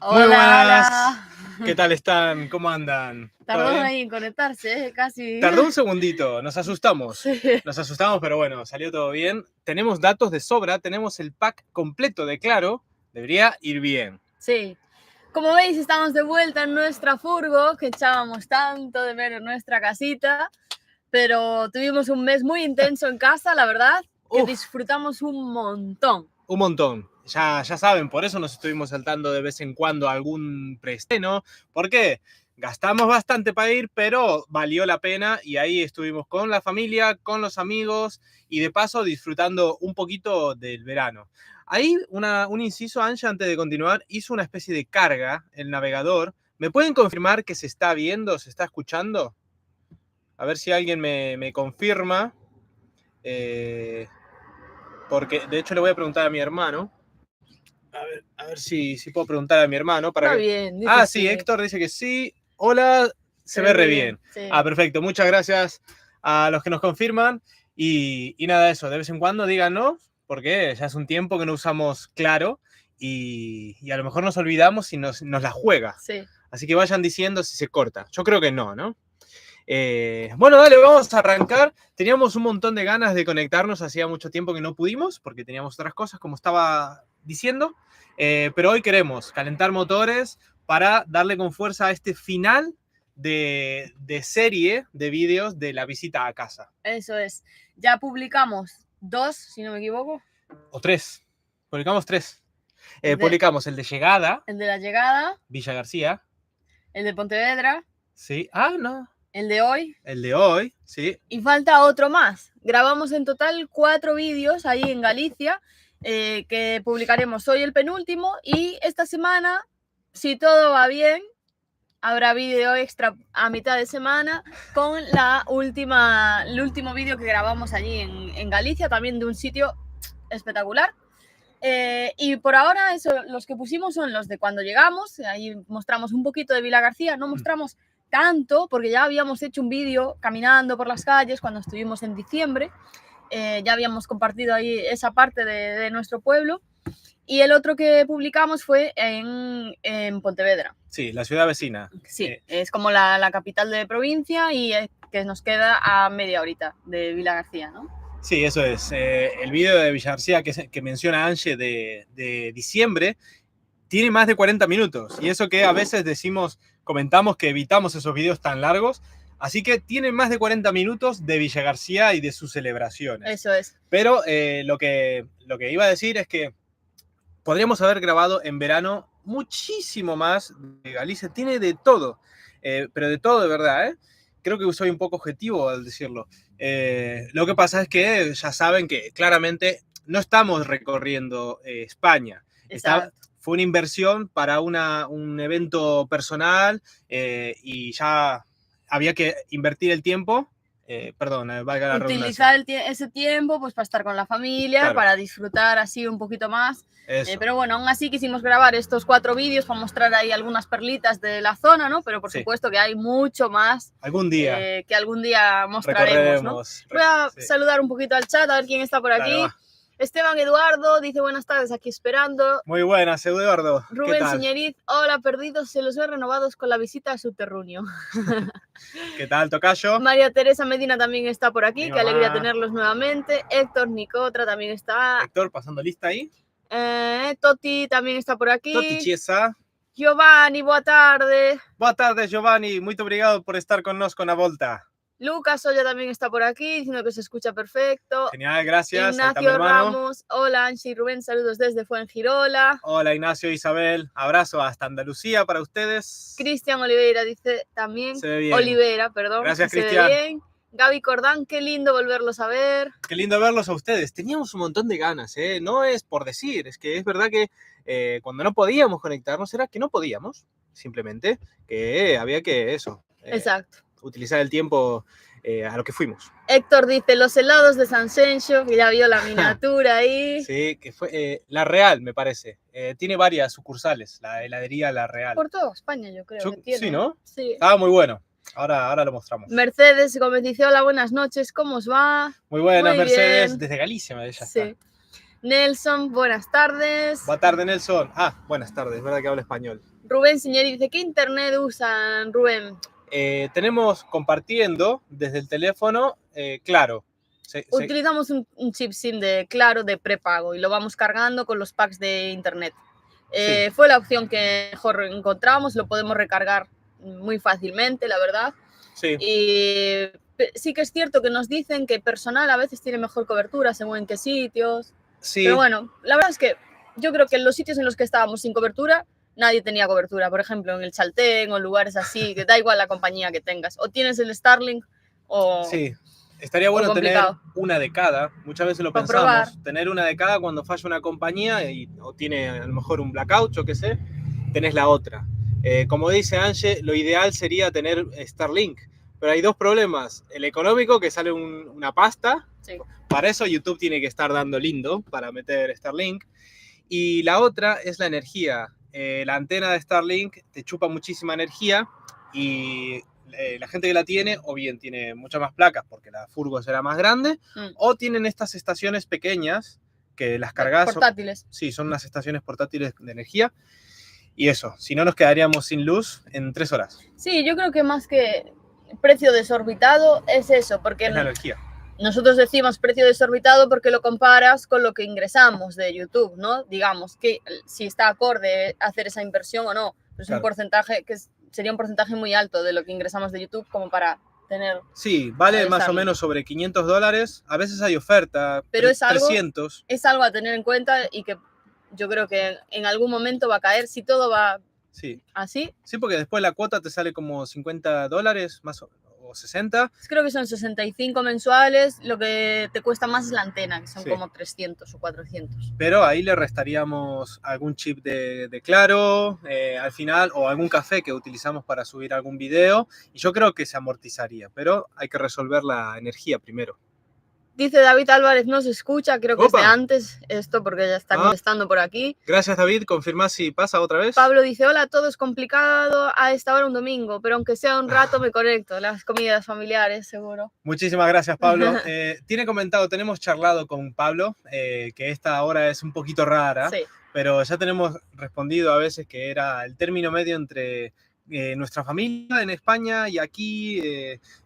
Muy buenas. Hola. ¿Qué tal están? ¿Cómo andan? ¿Todo Tardó bien? ahí en conectarse, casi. Tardó un segundito, nos asustamos. Sí. Nos asustamos, pero bueno, salió todo bien. Tenemos datos de sobra, tenemos el pack completo de Claro. Debería ir bien. Sí. Como veis, estamos de vuelta en nuestra furgo, que echábamos tanto de ver en nuestra casita, pero tuvimos un mes muy intenso en casa, la verdad, que Uf, disfrutamos un montón. un montón. Ya saben, por eso nos estuvimos saltando de vez en cuando algún preestreno. ¿Por qué? Gastamos bastante para ir, pero valió la pena y ahí estuvimos con la familia, con los amigos y de paso disfrutando un poquito del verano. Ahí un inciso, Ancha, antes de continuar, hizo una especie de carga el navegador. ¿Me pueden confirmar que se está viendo, se está escuchando? A ver si alguien me confirma. Porque de hecho le voy a preguntar a mi hermano. A ver si puedo preguntar a mi hermano para Está que... bien, dice Ah, sí. sí, Héctor dice que sí. Hola, se ve re bien. Sí. Ah, perfecto. Muchas gracias a los que nos confirman. Y nada, eso, de vez en cuando díganos, porque ya es un tiempo que no usamos Claro y a lo mejor nos olvidamos y nos la juega. Sí. Así que vayan diciendo si se corta. Yo creo que no, ¿no? Bueno, dale, vamos a arrancar. Teníamos un montón de ganas de conectarnos, hacía mucho tiempo que no pudimos, porque teníamos otras cosas, como estaba diciendo, pero hoy queremos calentar motores para darle con fuerza a este final de serie de vídeos de la visita a casa. Eso es. Ya publicamos 2, si no me equivoco. O 3. Publicamos 3. Publicamos el de llegada. El de la llegada. Villa García. El de Pontevedra. Sí. Ah, no. El de hoy. El de hoy, sí. Y falta otro más. Grabamos en total 4 vídeos ahí en Galicia, que publicaremos hoy el penúltimo, y esta semana, si todo va bien, habrá vídeo extra a mitad de semana con el último vídeo que grabamos allí en Galicia, también de un sitio espectacular. Y por ahora los que pusimos son los de cuando llegamos. Ahí mostramos un poquito de Vila García, no mostramos tanto porque ya habíamos hecho un vídeo caminando por las calles cuando estuvimos en diciembre. Ya habíamos compartido ahí esa parte de nuestro pueblo. Y el otro que publicamos fue en Pontevedra. Sí, la ciudad vecina. Sí, es como la capital de provincia y que nos queda a media horita de Vila García, ¿no? Sí, eso es. El video de Villa García que menciona Ange de diciembre tiene más de 40 minutos. Y eso que a veces comentamos que evitamos esos videos tan largos. Así que tiene más de 40 minutos de Villa García y de sus celebraciones. Eso es. Pero lo que iba a decir es que podríamos haber grabado en verano muchísimo más de Galicia. Tiene de todo, pero de todo de verdad, ¿eh? Creo que soy un poco objetivo al decirlo. Lo que pasa es que ya saben que claramente no estamos recorriendo España. Fue una inversión para un evento personal y ya había que invertir el tiempo. Valga la redundancia. Utilizar ese tiempo pues para estar con la familia, claro, para disfrutar así un poquito más. Pero bueno, aún así quisimos grabar estos 4 vídeos para mostrar ahí algunas perlitas de la zona, ¿no? Pero por supuesto que hay mucho más algún día que algún día mostraremos, ¿no? Voy a saludar un poquito al chat, a ver quién está por aquí. Claro. Esteban Eduardo dice buenas tardes, aquí esperando. Muy buenas, Eduardo. Rubén Señoriz, hola, perdidos, se los ve renovados con la visita a Subterráneo. ¿Qué tal, tocayo? María Teresa Medina también está por aquí, qué alegría tenerlos nuevamente. Héctor Nicotra también está. Héctor, pasando lista ahí. Toti también está por aquí. Toti Chiesa. Giovanni, boa tarde. Boa tarde, Giovanni. Muito obrigado por estar con nos con a volta. Lucas Oya también está por aquí, diciendo que se escucha perfecto. Genial, gracias. Ignacio Ramos, hola Angie y Rubén, saludos desde Fuengirola. Hola Ignacio e Isabel, abrazo hasta Andalucía para ustedes. Cristian Oliveira dice también. Se ve bien. Olivera, perdón. Gracias, Cristian. Gaby Cordán, qué lindo volverlos a ver. Qué lindo verlos a ustedes. Teníamos un montón de ganas, ¿eh? No es por decir, es que es verdad que cuando no podíamos conectarnos era que no podíamos, simplemente, que había que eso. Exacto. Utilizar el tiempo a lo que fuimos. Héctor dice, los helados de San Sencho, que ya vio la miniatura ahí. Sí, que fue La Real, me parece. Tiene varias sucursales, la heladería La Real. Por toda España, yo creo que tiene. Sí, ¿no? Sí. Estaba muy bueno. Ahora lo mostramos. Mercedes Gómez dice, hola, buenas noches, ¿cómo os va? Muy buenas, Mercedes. Desde Galicia, ella está. Sí. Nelson, buenas tardes. Buenas tardes, Nelson. Ah, buenas tardes, es verdad que habla español. Rubén Signeri dice, ¿qué internet usan, Rubén? Tenemos compartiendo desde el teléfono, Claro. Utilizamos un chip SIM de Claro de prepago y lo vamos cargando con los packs de internet. Sí. Fue la opción que mejor encontramos, lo podemos recargar muy fácilmente, la verdad. Sí. Y sí que es cierto que nos dicen que personal a veces tiene mejor cobertura según en qué sitios. Sí. Pero bueno, la verdad es que yo creo que en los sitios en los que estábamos sin cobertura, nadie tenía cobertura. Por ejemplo, en el Chaltén o lugares así, que da igual la compañía que tengas. O tienes el Starlink o... Sí. Estaría bueno tener una de cada. Muchas veces lo pensamos. Tener una de cada cuando falla una compañía o tiene a lo mejor un blackout, yo qué sé, tenés la otra. Como dice Ange, lo ideal sería tener Starlink. Pero hay dos problemas. El económico, que sale una pasta. Sí. Para eso YouTube tiene que estar dando lindo para meter Starlink. Y la otra es la energía. La antena de Starlink te chupa muchísima energía y la gente que la tiene, o bien tiene muchas más placas porque la furgo será más grande, o tienen estas estaciones pequeñas que las cargas. Portátiles. Sí, son unas estaciones portátiles de energía. Y eso, si no nos quedaríamos sin luz en 3 horas. Sí, yo creo que más que precio desorbitado es eso, porque es la energía. Nosotros decimos precio desorbitado porque lo comparas con lo que ingresamos de YouTube, ¿no? Digamos que si está acorde hacer esa inversión o no. Pero es claro. Un porcentaje que sería un porcentaje muy alto de lo que ingresamos de YouTube como para tener... Sí, vale más o menos sobre $500. A veces hay oferta, pero es algo, 300. Es algo a tener en cuenta y que yo creo que en algún momento va a caer si todo va así. Sí, porque después la cuota te sale como $50 más o 60. Creo que son 65 mensuales, lo que te cuesta más es la antena, que son como 300 o 400. Pero ahí le restaríamos algún chip de Claro al final, o algún café que utilizamos para subir algún video, y yo creo que se amortizaría, pero hay que resolver la energía primero. Dice David Álvarez, no se escucha, creo que es de antes esto, porque ya está contestando por aquí. Gracias, David. Confirma si pasa otra vez. Pablo dice, hola, todo es complicado a esta hora un domingo, pero aunque sea un rato me conecto, las comidas familiares, seguro. Muchísimas gracias, Pablo. Tiene comentado, tenemos charlado con Pablo, que esta hora es un poquito rara, pero ya tenemos respondido a veces que era el término medio entre... nuestra familia en España y aquí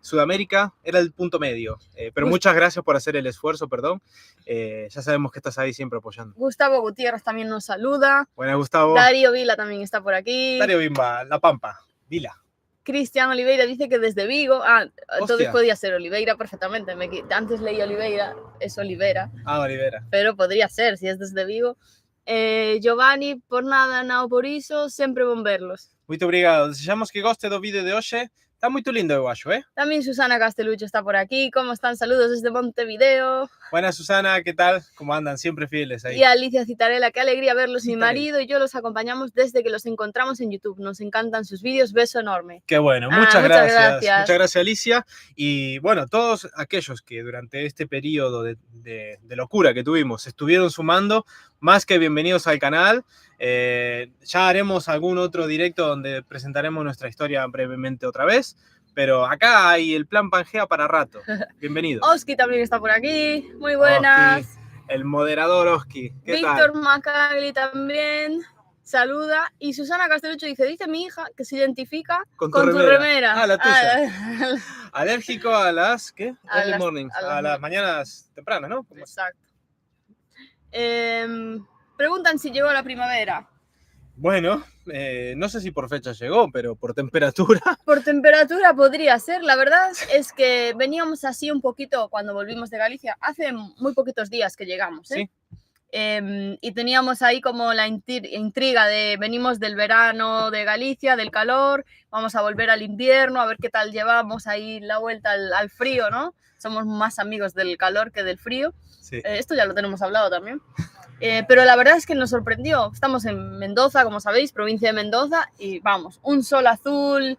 Sudamérica era el punto medio, pero muchas gracias por hacer el esfuerzo, perdón, ya sabemos que estás ahí siempre apoyando. Gustavo Gutiérrez también nos saluda. Buenas, Gustavo. Darío Vila también está por aquí. Darío Bimba, La Pampa, Vila. Cristian Oliveira dice que desde Vigo, entonces podía ser Oliveira perfectamente, antes leí Oliveira, es Olivera. Olivera. Pero podría ser, si es desde Vigo. Giovanni, por nada, nao por iso, sempre bon verlos. Muito obrigado. Desejamos que goste do vídeo de hoxe. Está muy lindo, eu acho, También Susana Castelucho está por aquí. ¿Cómo están? Saludos desde Montevideo. Buenas, Susana, ¿qué tal? ¿Cómo andan? Siempre fieles ahí. Y Alicia Citarella, qué alegría verlos. Mi marido y yo los acompañamos desde que los encontramos en YouTube. Nos encantan sus vídeos. Beso enorme. Qué bueno, muchas gracias. Muchas gracias, Alicia. Y bueno, todos aquellos que durante este periodo de locura que tuvimos estuvieron sumando, más que bienvenidos al canal. Ya haremos algún otro directo donde presentaremos nuestra historia brevemente otra vez, pero acá hay el plan Pangea para rato. Bienvenidos. Oski también está por aquí, muy buenas. Oski, el moderador Oski. Víctor Macagli también saluda. Y Susana Castellucho dice mi hija que se identifica con tu remera. La tuya. Alérgico a las, ¿qué? Early mornings, a las mañanas tempranas, ¿no? Exacto. Preguntan si llegó la primavera. Bueno, no sé si por fecha llegó, pero por temperatura. Por temperatura podría ser. La verdad es que veníamos así un poquito cuando volvimos de Galicia. Hace muy poquitos días que llegamos, ¿eh? Sí. Y teníamos ahí como la intriga de venimos del verano de Galicia, del calor, vamos a volver al invierno, a ver qué tal llevamos ahí la vuelta al frío, ¿no? Somos más amigos del calor que del frío. Sí. Esto ya lo tenemos hablado también. Pero la verdad es que nos sorprendió. Estamos en Mendoza, como sabéis, provincia de Mendoza, y vamos, un sol azul,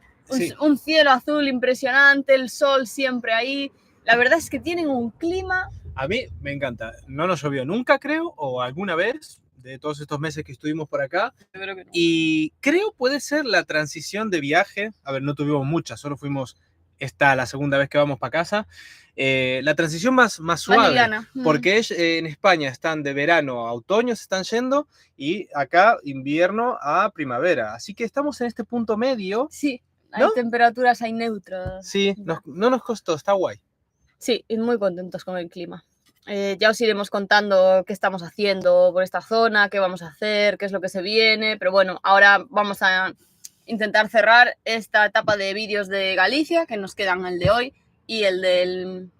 un cielo azul impresionante, el sol siempre ahí. La verdad es que tienen un clima... A mí me encanta. No nos llovió nunca, creo, o alguna vez, de todos estos meses que estuvimos por acá. Creo que no. Y creo puede ser la transición de viaje. A ver, no tuvimos muchas, solo fuimos esta la segunda vez que vamos para casa. La transición más suave, liviana. porque en España están de verano a otoño, se están yendo, y acá invierno a primavera. Así que estamos en este punto medio. Sí, hay ¿no? temperaturas, hay neutras. Sí, no nos costó, está guay. Sí, y muy contentos con el clima. Ya os iremos contando qué estamos haciendo por esta zona, qué vamos a hacer, qué es lo que se viene, pero bueno, ahora vamos a intentar cerrar esta etapa de vídeos de Galicia, que nos quedan el de hoy y el del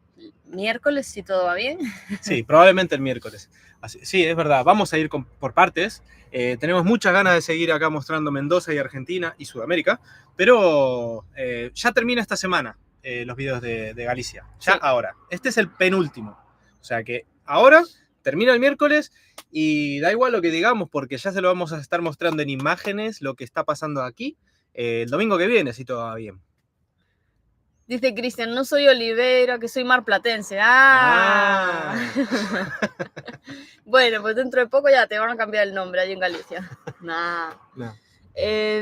miércoles, si todo va bien. Sí, probablemente el miércoles. Sí, es verdad, vamos a ir por partes. Tenemos muchas ganas de seguir acá mostrando Mendoza y Argentina y Sudamérica, pero ya termina esta semana los videos de Galicia. Ya sí. Ahora. Este es el penúltimo. O sea que ahora termina el miércoles y da igual lo que digamos porque ya se lo vamos a estar mostrando en imágenes lo que está pasando aquí el domingo que viene, si todo va bien. Dice Cristian, no soy Oliveira, que soy marplatense. ¡Ah! Bueno, pues dentro de poco ya te van a cambiar el nombre allí en Galicia. Nah. No.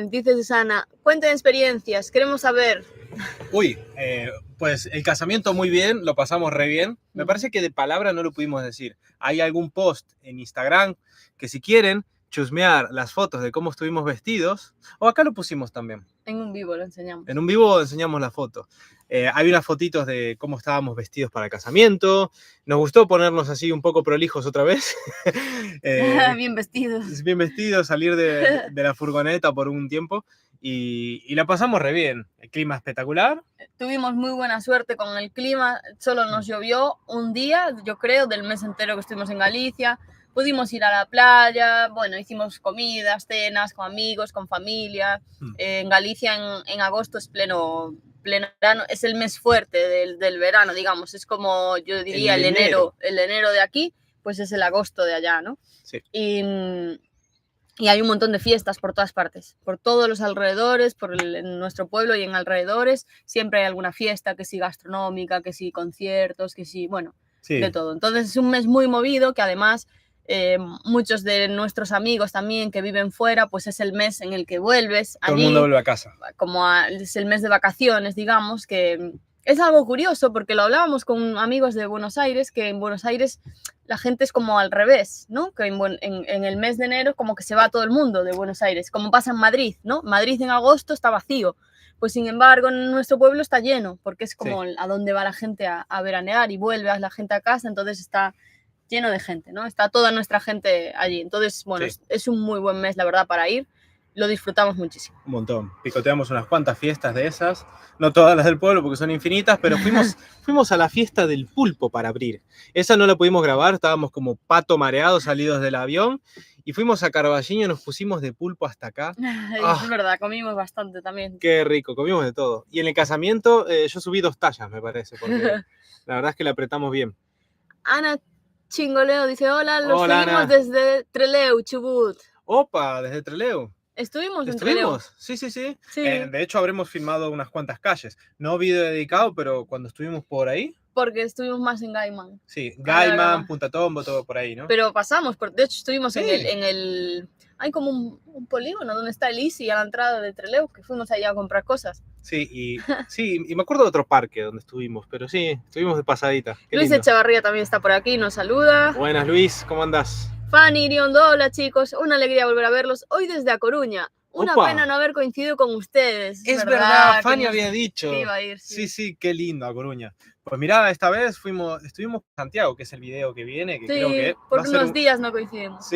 Dice Susana, cuenten experiencias, queremos saber. Uy, pues el casamiento muy bien, lo pasamos re bien. Me parece que de palabra no lo pudimos decir. Hay algún post en Instagram que si quieren chusmear las fotos de cómo estuvimos vestidos, o acá lo pusimos también. En un vivo lo enseñamos. En un vivo enseñamos la foto. Hay unas fotitos de cómo estábamos vestidos para el casamiento. Nos gustó ponernos así un poco prolijos otra vez. Bien vestidos. Bien vestidos, salir de la furgoneta por un tiempo. Y la pasamos re bien. El clima espectacular. Tuvimos muy buena suerte con el clima. Solo nos llovió un día, yo creo, del mes entero que estuvimos en Galicia. Pudimos ir a la playa, bueno, hicimos comidas, cenas con amigos, con familia. En Galicia en agosto es pleno verano, es el mes fuerte del verano, digamos. Es como, yo diría, el enero de aquí, pues es el agosto de allá, ¿no? Sí. Y hay un montón de fiestas por todas partes, por todos los alrededores, en nuestro pueblo y en alrededores. Siempre hay alguna fiesta, que sí gastronómica, que sí conciertos, que sí, bueno, sí, de todo. Entonces es un mes muy movido que además... muchos de nuestros amigos también que viven fuera, pues es el mes en el que vuelves. Todo el mundo vuelve a casa. Es el mes de vacaciones, digamos, que es algo curioso porque lo hablábamos con amigos de Buenos Aires, que en Buenos Aires la gente es como al revés, ¿no? Que en el mes de enero como que se va todo el mundo de Buenos Aires, como pasa en Madrid, ¿no? Madrid en agosto está vacío. Pues sin embargo, en nuestro pueblo está lleno, porque es como sí, a dónde va la gente a veranear y vuelve a la gente a casa, entonces está lleno de gente, ¿no? Está toda nuestra gente allí. Entonces, bueno, sí, es un muy buen mes, la verdad, para ir. Lo disfrutamos muchísimo. Un montón. Picoteamos unas cuantas fiestas de esas. No todas las del pueblo porque son infinitas, pero fuimos a la fiesta del pulpo para abrir. Esa no la pudimos grabar, estábamos como pato mareados salidos del avión. Y fuimos a Carballiño, nos pusimos de pulpo hasta acá. Es verdad, comimos bastante también. Qué rico, comimos de todo. Y en el casamiento yo subí 2 tallas, me parece, porque la verdad es que la apretamos bien. Ana Chingoleo dice, hola, los seguimos Ana. Desde Trelew, Chubut. Opa, desde Trelew. ¿Estuvimos en Trelew? Sí. De hecho, habremos filmado unas cuantas calles. No video dedicado, pero cuando estuvimos por ahí. Porque estuvimos más en Gaiman. Sí, Gaiman, Punta Tombo, todo por ahí, ¿no? Pero pasamos, de hecho estuvimos en el... Hay como un polígono donde está el Easy a la entrada de Trelew, que fuimos allá a comprar cosas. Sí, y me acuerdo de otro parque donde estuvimos, pero sí, estuvimos de pasadita. Qué Luis lindo. Echevarría también está por aquí, nos saluda. Buenas, Luis, ¿cómo andás? Fanny Iriondo, hola chicos, una alegría volver a verlos hoy desde A Coruña. Una Opa. Pena no haber coincidido con ustedes. Es verdad, Fanny había dicho. Que iba a ir, sí. Sí, qué lindo A Coruña. Pues mirá, esta vez estuvimos en Santiago, que es el video que viene, que sí, creo que por unos días no coincidimos.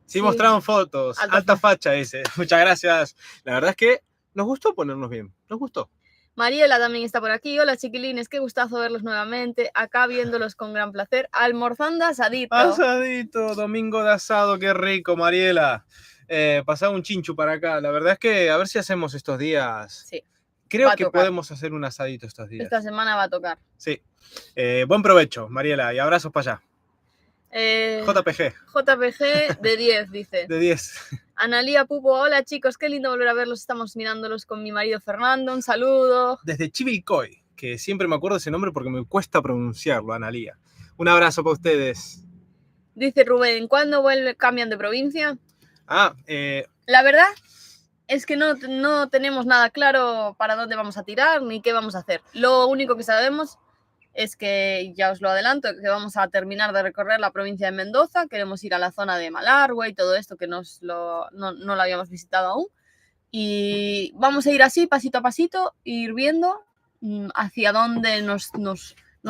Sí, mostraron fotos, alta facha ese. Muchas gracias. La verdad es que nos gustó ponernos bien, nos gustó. Mariela también está por aquí. Hola chiquilines, qué gustazo verlos nuevamente. Acá viéndolos con gran placer. Almorzando asadito. Asadito, domingo de asado, qué rico, Mariela. Pasaba un chinchu para acá. La verdad es que a ver si hacemos estos días. Sí. Creo que podemos hacer un asadito estos días. Esta semana va a tocar. Sí. Buen provecho, Mariela, y abrazos para allá. JPG de 10, dice. De 10. Analía Pupo, hola chicos, qué lindo volver a verlos. Estamos mirándolos con mi marido Fernando. Un saludo. Desde Chivilcoy, que siempre me acuerdo de ese nombre porque me cuesta pronunciarlo, Analía. Un abrazo para ustedes. Dice Rubén, ¿cuándo cambian de provincia? La verdad es que no tenemos nada claro para dónde vamos a tirar ni qué vamos a hacer. Lo único que sabemos es que, ya os lo adelanto, que vamos a terminar de recorrer la provincia de Mendoza, queremos ir a la zona de Malargüe y todo esto que no lo habíamos visitado aún. Y vamos a ir así, pasito a pasito, ir viendo hacia dónde nos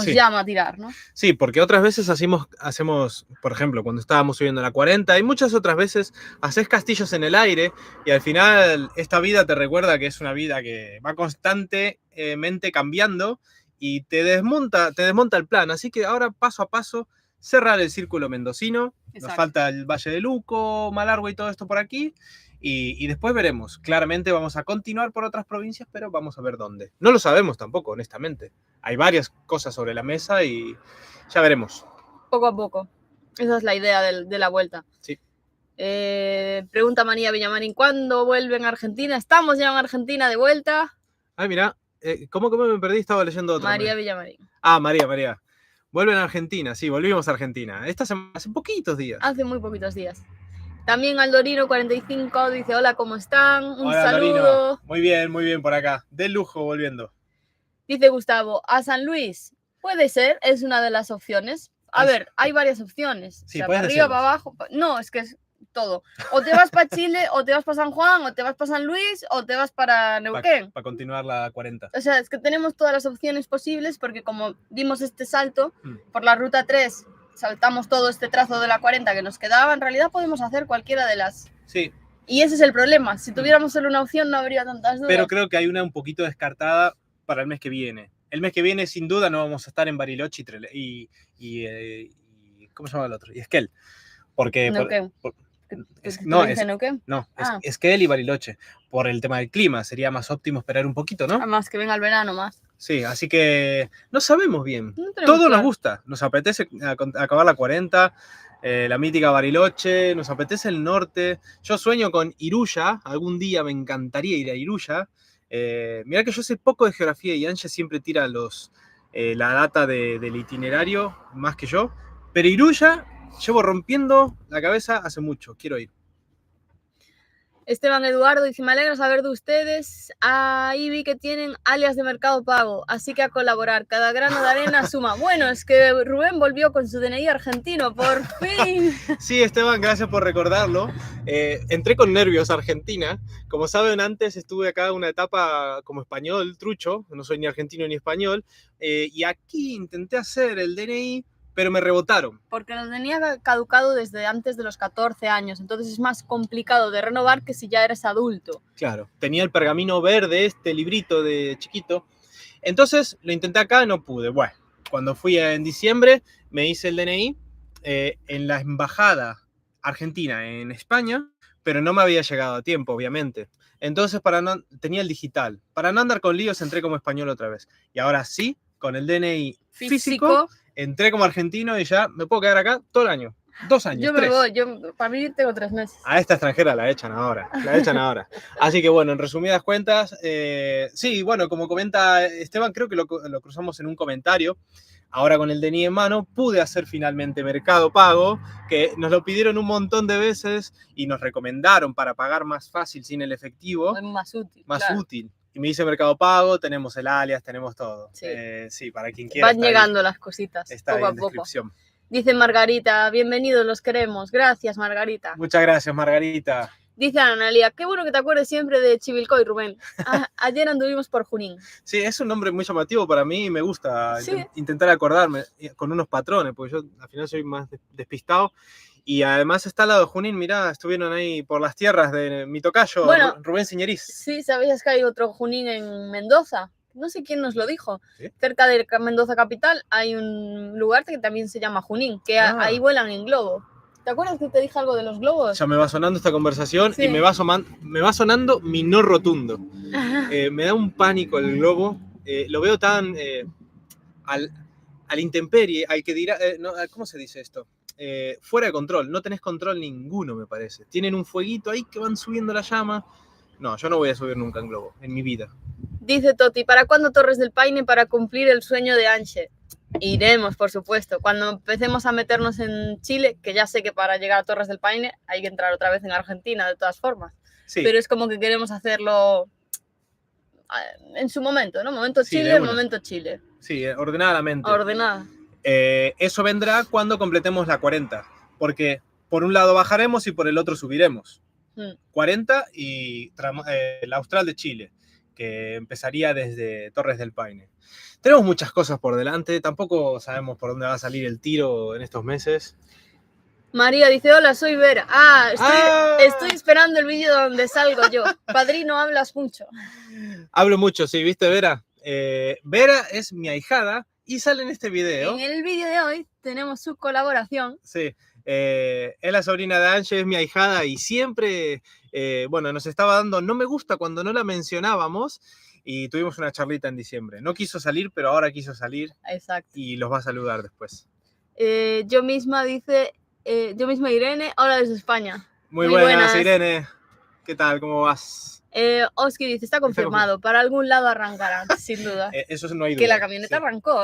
Sí. llama a tirar, ¿no? Sí, porque otras veces hacemos, por ejemplo, cuando estábamos subiendo la 40, y muchas otras veces haces castillos en el aire y al final esta vida te recuerda que es una vida que va constantemente cambiando y te desmonta el plan. Así que ahora, paso a paso, cerrar el círculo mendocino. Exacto. Nos falta el Valle de Luco, Malargüe y todo esto por aquí. Y después veremos. Claramente vamos a continuar por otras provincias, pero vamos a ver dónde. No lo sabemos tampoco, honestamente. Hay varias cosas sobre la mesa y ya veremos. Poco a poco. Esa es la idea de la vuelta. Sí. Pregunta María Villamarín, ¿cuándo vuelven a Argentina? Estamos ya en Argentina de vuelta. Ay, mira, ¿cómo me perdí? Estaba leyendo otra. María Villamarín. Ah, María. Vuelven a Argentina, sí, volvimos a Argentina. Esta semana, hace poquitos días. Hace muy poquitos días. También Aldorino45 dice, hola, ¿cómo están? Un Hola, saludo. Aldorino. Muy bien por acá. De lujo volviendo. Dice Gustavo, a San Luis. Puede ser, es una de las opciones. A ver, hay varias opciones. Sí, o sea, puedes para arriba, decirlas. para abajo. No, es que es todo. O te vas para Chile, o te vas para San Juan, o te vas para San Luis, o te vas para Neuquén. Para continuar la 40. O sea, es que tenemos todas las opciones posibles porque como dimos este salto por la ruta 3, saltamos todo este trazo de la 40 que nos quedaba, en realidad podemos hacer cualquiera de las... Sí. Y ese es el problema. Si tuviéramos solo una opción no habría tantas dudas. Pero creo que hay una un poquito descartada para el mes que viene. El mes que viene, sin duda, no vamos a estar en Bariloche y ¿cómo se llama el otro? Y Esquel. Porque... Neuquén. Esquel y Bariloche. Por el tema del clima, sería más óptimo esperar un poquito, ¿no? Además, que venga el verano más. Sí, así que no sabemos bien. No Todo claro. nos gusta. Nos apetece acabar la 40, la mítica Bariloche, nos apetece el norte. Yo sueño con Iruya, algún día me encantaría ir a Iruya. Mirá que yo sé poco de geografía y Anche siempre tira la data del itinerario más que yo. Pero Iruya llevo rompiendo la cabeza hace mucho, quiero ir. Esteban Eduardo dice, me alegra saber de ustedes. Ahí vi que tienen alias de Mercado Pago, así que a colaborar. Cada grano de arena suma. Bueno, es que Rubén volvió con su DNI argentino, por fin. Sí, Esteban, gracias por recordarlo. Entré con nervios a Argentina. Como saben, antes estuve acá una etapa como español, trucho. No soy ni argentino ni español. Y aquí intenté hacer el DNI, pero me rebotaron. Porque lo tenía caducado desde antes de los 14 años, entonces es más complicado de renovar que si ya eres adulto. Claro, tenía el pergamino verde, este librito de chiquito. Entonces lo intenté acá, no pude. Bueno, cuando fui en diciembre me hice el DNI en la embajada argentina en España, pero no me había llegado a tiempo, obviamente. Entonces tenía el digital. Para no andar con líos entré como español otra vez. Y ahora sí, con el DNI físico entré como argentino y ya me puedo quedar acá todo el año. 2 años, Yo 3. me voy, para mí tengo 3 meses. A esta extranjera la echan ahora. Así que bueno, en resumidas cuentas, sí, bueno, como comenta Esteban, creo que lo cruzamos en un comentario. Ahora con el DNI en mano pude hacer finalmente Mercado Pago, que nos lo pidieron un montón de veces y nos recomendaron para pagar más fácil sin el efectivo. Es más útil. Más útil. Y me hice Mercado Pago, tenemos el alias, tenemos todo. Sí, sí, para quien quiera. Van llegando las cositas, está poco ahí a en poco. Descripción. Dice Margarita, bienvenidos, los queremos. Gracias, Margarita. Muchas gracias, Margarita. Dice Analia, qué bueno que te acuerdes siempre de Chivilcoy, Rubén. Ayer anduvimos por Junín. Sí, es un nombre muy llamativo para mí y me gusta Sí. intentar acordarme con unos patrones, porque yo al final soy más despistado. Y además está al lado de Junín, mirá, estuvieron ahí por las tierras de mi tocayo, bueno, Rubén Señeriz. Sí, ¿sabías que hay otro Junín en Mendoza? No sé quién nos lo dijo. ¿Sí? Cerca de Mendoza capital hay un lugar que también se llama Junín, que ahí vuelan en globo. ¿Te acuerdas que te dije algo de los globos? Ya me va sonando esta conversación Sí. y me va sonando mi no rotundo. Me da un pánico el globo. Lo veo tan al intemperie, al que dirá... no, ¿cómo se dice esto? Fuera de control. No tenés control ninguno, me parece. Tienen un fueguito ahí que van subiendo la llama. No, yo no voy a subir nunca en globo, en mi vida. Dice Toti, ¿para cuándo Torres del Paine para cumplir el sueño de Anche? Iremos, por supuesto. Cuando empecemos a meternos en Chile, que ya sé que para llegar a Torres del Paine hay que entrar otra vez en Argentina, de todas formas. Sí, pero es como que queremos hacerlo en su momento, ¿no? Momento Sí, de Chile, una. momento Chile. sí, ordenadamente. Ordenada. Eso vendrá cuando completemos la 40, porque por un lado bajaremos y por el otro subiremos. 40 y el Austral de Chile, que empezaría desde Torres del Paine. Tenemos muchas cosas por delante, tampoco sabemos por dónde va a salir el tiro en estos meses. María dice, hola, soy Vera. ¡Ah! Estoy esperando el vídeo donde salgo yo. Padrino, hablas mucho. Hablo mucho, sí, ¿viste, Vera? Vera es mi ahijada y sale en este video. En el vídeo de hoy tenemos su colaboración. Sí, es la sobrina de Angie, es mi ahijada y siempre, bueno, nos estaba dando no me gusta cuando no la mencionábamos y tuvimos una charlita en diciembre. No quiso salir, pero ahora quiso salir. Exacto. Y los va a saludar después. Yo misma Irene, hola desde España. Muy buenas, Irene. ¿Qué tal? ¿Cómo vas? Oski dice, está confirmado, para algún lado arrancará, sin duda. Eso no hay duda. Que la camioneta arrancó,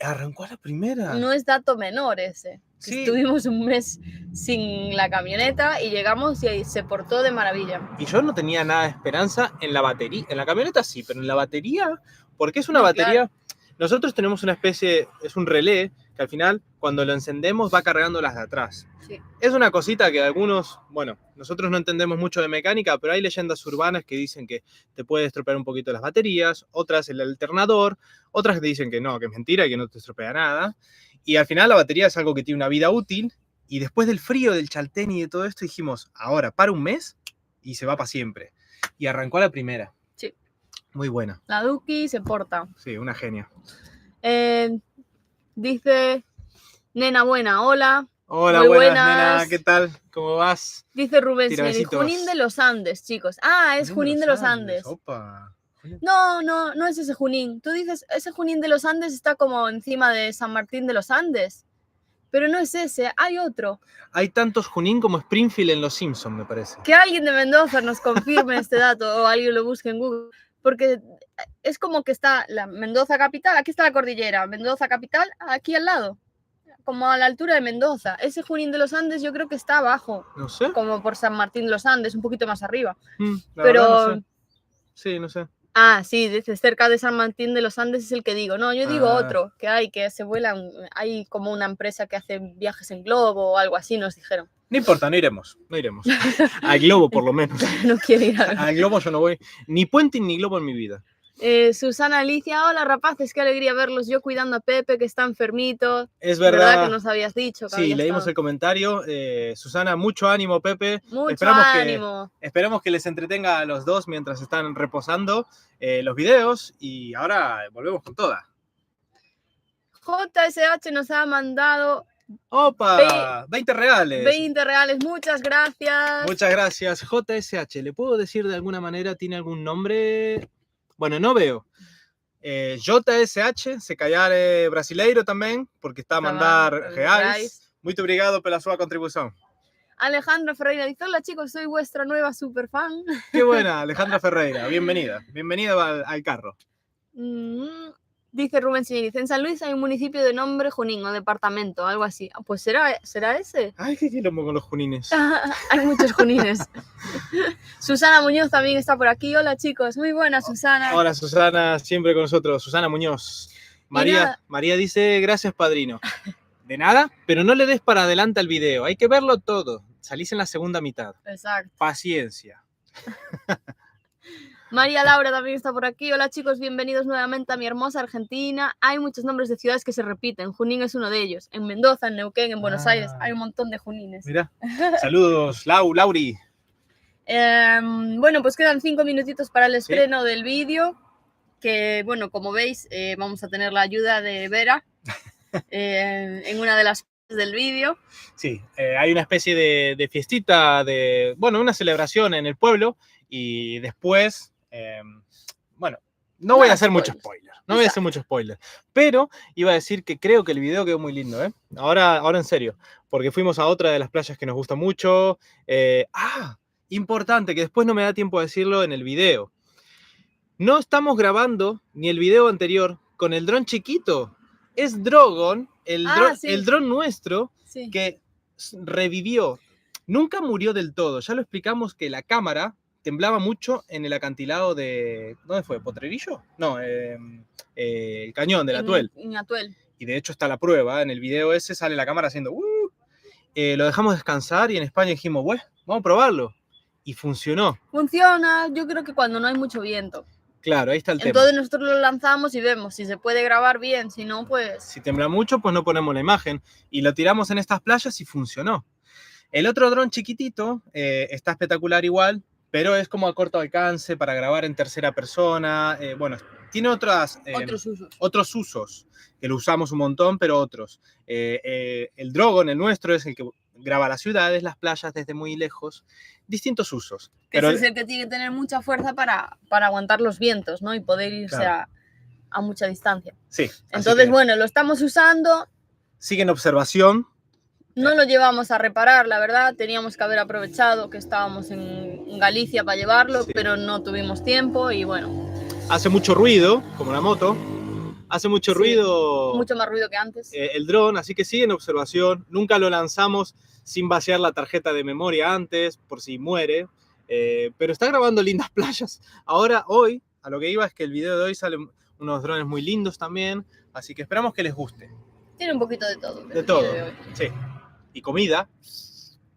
¿Arrancó a la primera? No es dato menor ese. Sí. Estuvimos un mes sin la camioneta y llegamos y se portó de maravilla. Y yo no tenía nada de esperanza en la batería. En la camioneta sí, pero en la batería, porque es una batería... Claro. Nosotros tenemos una especie, es un relé, que al final, cuando lo encendemos, va cargando las de atrás. Sí. Es una cosita que algunos, bueno, nosotros no entendemos mucho de mecánica, pero hay leyendas urbanas que dicen que te puede estropear un poquito las baterías, otras el alternador, otras que dicen que no, que es mentira y que no te estropea nada. Y al final la batería es algo que tiene una vida útil, y después del frío, del chaltén y de todo esto, dijimos, ahora, para un mes, y se va para siempre. Y arrancó a la primera. Sí. Muy buena. La Duki se porta. Sí, una genia. Dice, nena buena, hola. Hola, muy buenas, nena, ¿qué tal? ¿Cómo vas? Dice Rubén Junín de los Andes, chicos. Es Junín de los Andes. Opa. No es ese Junín. Tú dices, ese Junín de los Andes está como encima de San Martín de los Andes. Pero no es ese, hay otro. Hay tantos Junín como Springfield en Los Simpsons, me parece. Que alguien de Mendoza nos confirme este dato o alguien lo busque en Google. Porque es como que está la Mendoza capital, aquí está la cordillera, Mendoza capital, aquí al lado, como a la altura de Mendoza. Ese Junín de los Andes yo creo que está abajo, no sé, como por San Martín de los Andes, un poquito más arriba. Pero no sé. Sí, no sé. Sí, desde cerca de San Martín de los Andes es el que digo. No, yo digo otro, que se vuelan, hay como una empresa que hace viajes en globo o algo así, nos dijeron. No importa, no iremos. Al globo, por lo menos. No quiero ir al globo yo no voy. Ni puente ni globo en mi vida. Susana Alicia, hola rapaces, qué alegría verlos. Yo cuidando a Pepe, que está enfermito. Es verdad que nos habías dicho. Que sí, leímos el comentario. Susana, mucho ánimo, Pepe. Mucho ánimo. Esperemos que les entretenga a los dos mientras están reposando los videos. Y ahora volvemos con toda. JSH nos ha mandado... ¡Opa! 20 reales. 20 reales, muchas gracias. Muchas gracias. JSH, ¿le puedo decir de alguna manera, tiene algún nombre? Bueno, no veo. JSH, se callar brasileiro también, porque está a mandar reais. Muito obrigado pela sua contribución. Alejandra Ferreira dice, hola chicos, soy vuestra nueva superfan. Qué buena, Alejandra Ferreira, bienvenida. Bienvenida al carro. Dice Rubén Señoriz, en San Luis hay un municipio de nombre Junín o departamento, algo así. Pues será ese. Ay, qué quilombo con los junines. Hay muchos junines. Susana Muñoz también está por aquí. Hola chicos, muy buena Susana. Hola Susana, siempre con nosotros. Susana Muñoz. María dice, gracias padrino. De nada, pero no le des para adelante al video, hay que verlo todo. Salís en la segunda mitad. Exacto. Paciencia. María Laura también está por aquí. Hola chicos, bienvenidos nuevamente a mi hermosa Argentina. Hay muchos nombres de ciudades que se repiten. Junín es uno de ellos. En Mendoza, en Neuquén, en Buenos Aires. Hay un montón de Junines. Mira. Saludos, Lauri. Bueno, pues quedan 5 minutitos para el estreno del vídeo. Que, bueno, como veis, vamos a tener la ayuda de Vera en una de las partes del vídeo. Sí, hay una especie de fiestita, una celebración en el pueblo. Y después... bueno, no voy a hacer mucho spoiler. No voy a hacer mucho spoiler. Pero iba a decir que creo que el video quedó muy lindo, ¿eh? Ahora en serio. Porque fuimos a otra de las playas que nos gusta mucho. Importante, que después no me da tiempo a decirlo en el video. No estamos grabando ni el video anterior con el dron chiquito. Es Drogon, el dron nuestro, que revivió. Nunca murió del todo. Ya lo explicamos que la cámara temblaba mucho en el acantilado de... ¿Dónde fue? ¿Potrerillo? No, el cañón de la Tuel. En Atuel. Y de hecho está la prueba. En el video ese sale la cámara haciendo... lo dejamos descansar y en España dijimos, bueno, vamos a probarlo. Y funcionó. Funciona, yo creo que cuando no hay mucho viento. Claro, ahí está el tema. Entonces nosotros lo lanzamos y vemos si se puede grabar bien, si no, pues... Si tembla mucho, pues no ponemos la imagen. Y lo tiramos en estas playas y funcionó. El otro dron chiquitito está espectacular igual, pero es como a corto alcance para grabar en tercera persona. Bueno, tiene otros usos, que lo usamos un montón, pero otros. El Drogon, el nuestro, es el que graba las ciudades, las playas desde muy lejos. Distintos usos. Pero es el que tiene que tener mucha fuerza para aguantar los vientos, ¿no? Y poder irse claro. a mucha distancia. Sí. Entonces, bueno, lo estamos usando. Sigue en observación. No lo llevamos a reparar, la verdad. Teníamos que haber aprovechado que estábamos en Galicia para llevarlo, sí. Pero no tuvimos tiempo y bueno. Hace mucho ruido, como la moto. Hace mucho ruido. Mucho más ruido que antes. El dron, así que sigue en observación. Nunca lo lanzamos sin vaciar la tarjeta de memoria antes, por si muere. Pero está grabando lindas playas. Ahora, hoy, a lo que iba es que el video de hoy salen unos drones muy lindos también. Así que esperamos que les guste. Tiene un poquito de todo. De todo, sí. Y comida,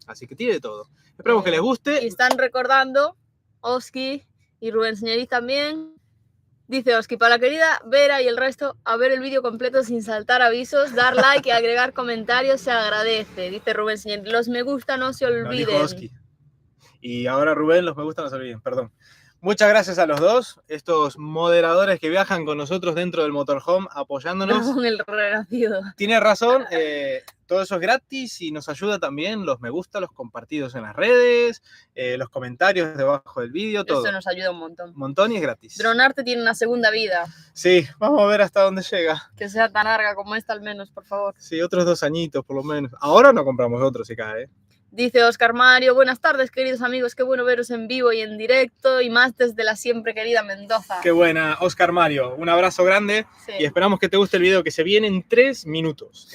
así que tiene de todo. Esperemos que les guste. Y están recordando, Oski y Rubén Señoriz también. Dice Oski, para la querida Vera y el resto, a ver el vídeo completo sin saltar avisos, dar like y agregar comentarios se agradece. Dice Rubén Señoriz, los me gusta no se olviden. No, dijo Oski. Y ahora Rubén, los me gusta no se olviden, perdón. Muchas gracias a los dos, estos moderadores que viajan con nosotros dentro del motorhome apoyándonos. Con el renacido. Tiene razón, todo eso es gratis y nos ayuda también los me gusta, los compartidos en las redes, los comentarios debajo del vídeo, todo. Eso nos ayuda un montón. Un montón y es gratis. Dronarte tiene una segunda vida. Sí, vamos a ver hasta dónde llega. Que sea tan larga como esta al menos, por favor. Sí, otros 2 añitos por lo menos. Ahora no compramos otro si cae, Dice Oscar Mario, buenas tardes queridos amigos, qué bueno veros en vivo y en directo y más desde la siempre querida Mendoza. Qué buena, Oscar Mario, un abrazo grande y esperamos que te guste el video que se viene en 3 minutos,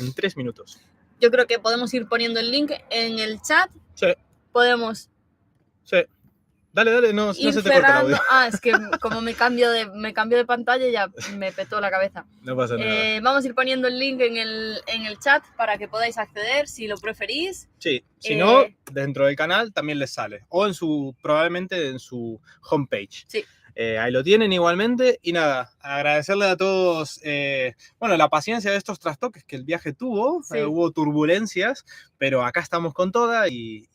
Yo creo que podemos ir poniendo el link en el chat. Sí. Podemos... Sí. Dale, no se te corta el audio. Es que como me cambio de pantalla ya me petó la cabeza. No pasa nada. Vamos a ir poniendo el link en el chat para que podáis acceder si lo preferís. Sí, si no, dentro del canal también les sale. O probablemente en su homepage. Sí. Ahí lo tienen igualmente. Y nada, agradecerle a todos, la paciencia de estos trastoques que el viaje tuvo. Sí. Hubo turbulencias, pero acá estamos con toda y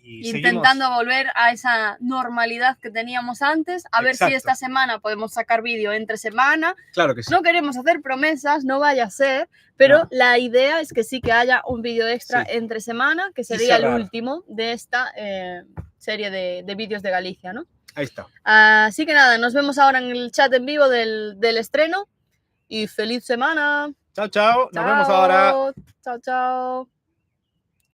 intentando seguimos. Volver a esa normalidad que teníamos antes. A ver si esta semana podemos sacar vídeo entre semana. Claro que sí. No queremos hacer promesas, no vaya a ser, pero la idea es que sí que haya un vídeo extra entre semana, que sería el último de esta serie de vídeos de Galicia, ¿no? Ahí está. Así que nada, nos vemos ahora en el chat en vivo del estreno y feliz semana. Chao. Nos vemos ahora. Chao.